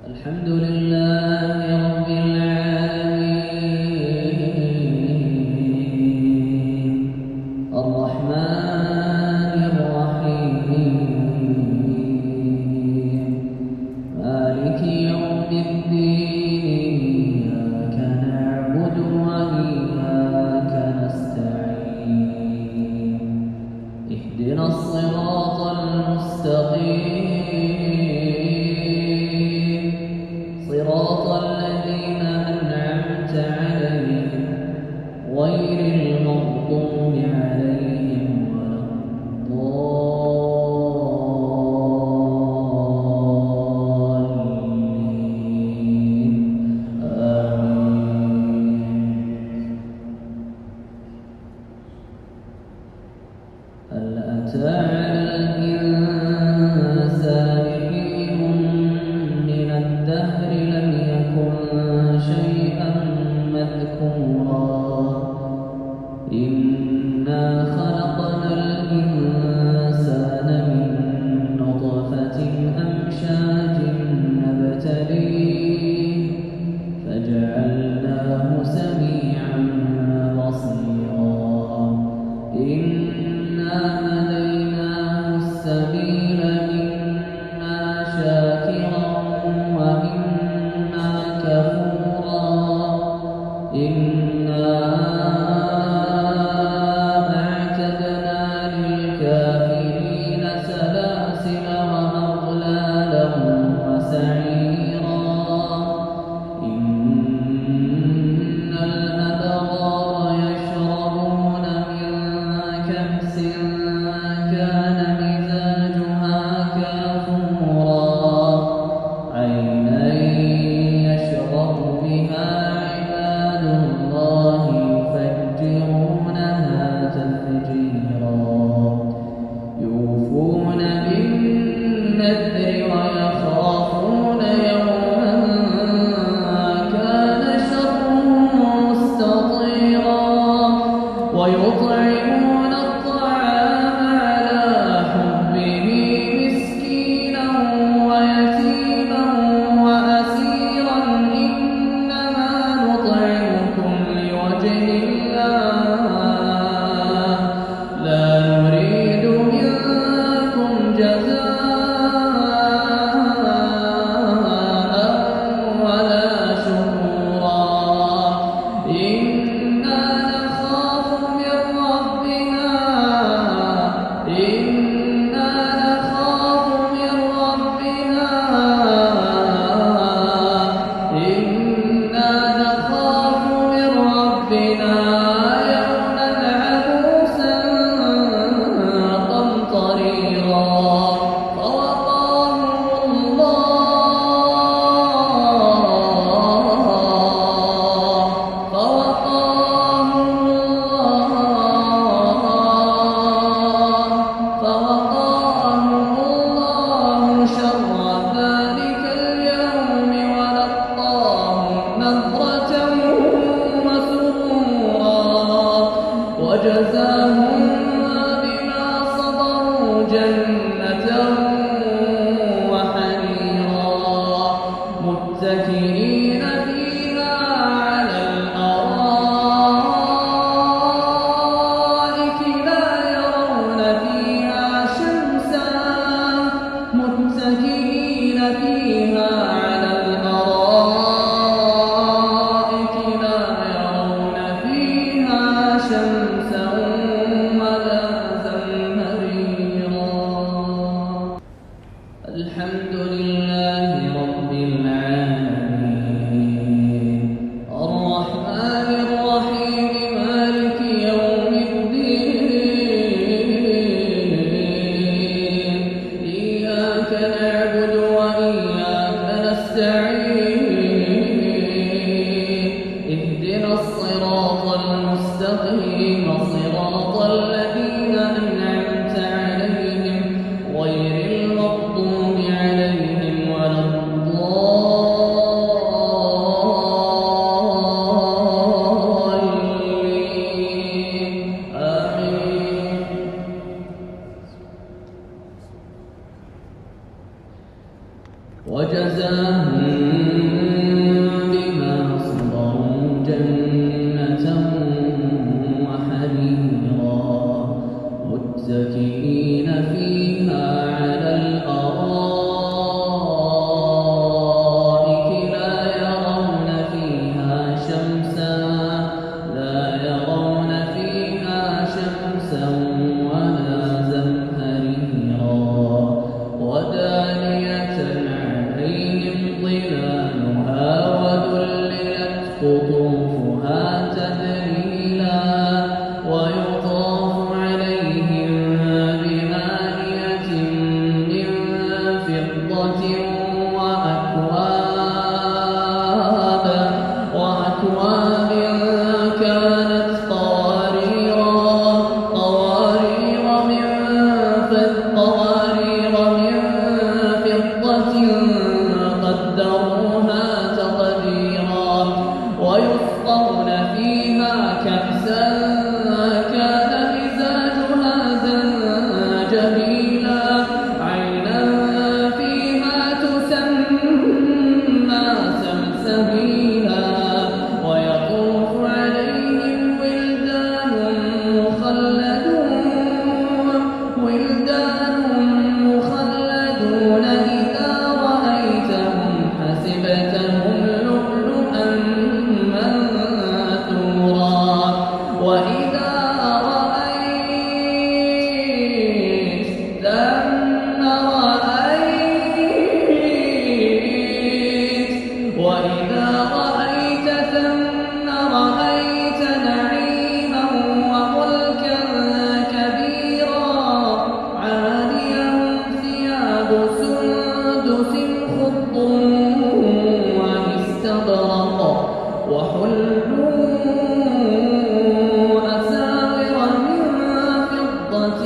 الحمد لله رب العالمين الرحمن الرحيم مالك يوم الدين إياك نعبد وإياك نستعين اهدنا الصراط المستقيم صراط الذين أنعمت عليهم غير المغضوب عليهم ولا الضالين آمين. هل أتى على الإنسان حين من الدهر لم يكن شيئا مذكورا إنا خلقنا الإنسان من نطفة أمشاج نبتليه فجعلناه سميعا بصيرا إنا هديناه السبيل إما شاكرا وإما كفورا إنا أعتدنا للكافرين سلاسل وأغلالا وسعيرا إن الأبرار يشربون من كأس كان مزاجها كافورا عينا يشرب بها عباد الله يفجرونها تفجيرا يوفون بالنذر ويخافون يوما كان شره مستطيرا ويطعمون الطعام على حبه مسكينا ويتيما وأسيرا إنما نطعمكم لوجه الله لا نريد منكم جزاء ولا شكورا إنا نخاف من ربنا يوما عبوسا قمطريرا فوقاهم الله شر ذلك اليوم ولقاهم نضرة وسرورا وجزاهم بما صبروا جنة وحريرا متكئين فيها على الأرائك لا يرون فيها شمسا متكئين فيها على الأرائك لا يرون فيها شمسا ولا زمهريرا. الحمد لله رب العالمين بما صبروا جنة وحريرا متكئين فيها على الأرائك لا يرون فيها شمسا ولا زمهريرا ودانية عليهم ظلالها وذللت قطوفها تذليلا ويطاف عليهم بآنية من فضة وأكواب كانت قوارير من فضة قدروها تقديرا ويسقون فيها كأسا كان مزاجها زنجبيلا عينا فيها تسمى سلسبيلا ويطوف عليهم ولدان مخلدون إذا رأيتهم حسبتهم لؤلؤا منثورا وإذا رأيت ثم رأيت نعيما وملكا كبيرا عاليهم ثياب سندس خضر واستبرق وحلوا أساور من فضة